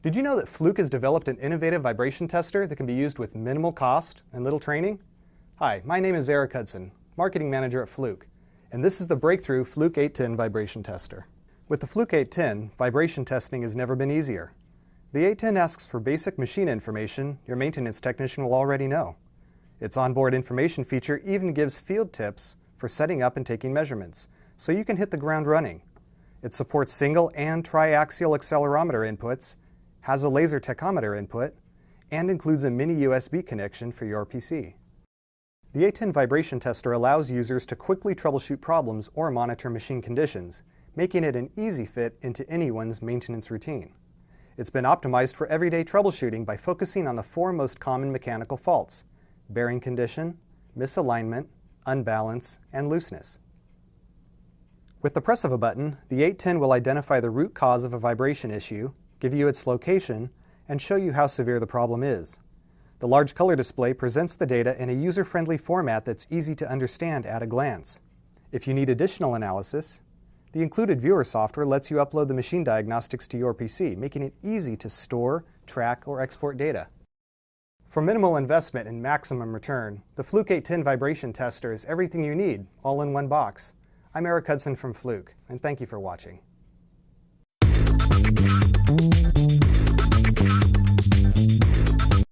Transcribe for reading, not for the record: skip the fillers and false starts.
Did you know that Fluke has developed an innovative vibration tester that can be used with minimal cost and little training? Hi, my name is Eric Hudson, Marketing Manager at Fluke, and this is the breakthrough Fluke 810 vibration tester. With the Fluke 810, vibration testing has never been easier. The 810 asks for basic machine information your maintenance technician will already know. Its onboard information feature even gives field tips for setting up and taking measurements, so you can hit the ground running. It supports single and triaxial accelerometer inputs, has a laser tachometer input, and includes a mini USB connection for your PC. The 810 vibration tester allows users to quickly troubleshoot problems or monitor machine conditions, making it an easy fit into anyone's maintenance routine. It's been optimized for everyday troubleshooting by focusing on the four most common mechanical faults: bearing condition, misalignment, unbalance, and looseness. With the press of a button, the 810 will identify the root cause of a vibration issue, give you its location, and show you how severe the problem is. The large color display presents the data in a user-friendly format that's easy to understand at a glance. If you need additional analysis, the included viewer software lets you upload the machine diagnostics to your PC, making it easy to store, track, or export data. For minimal investment and maximum return, the Fluke 810 vibration tester is everything you need, all in one box. I'm Eric Hudson from Fluke, and thank you for watching.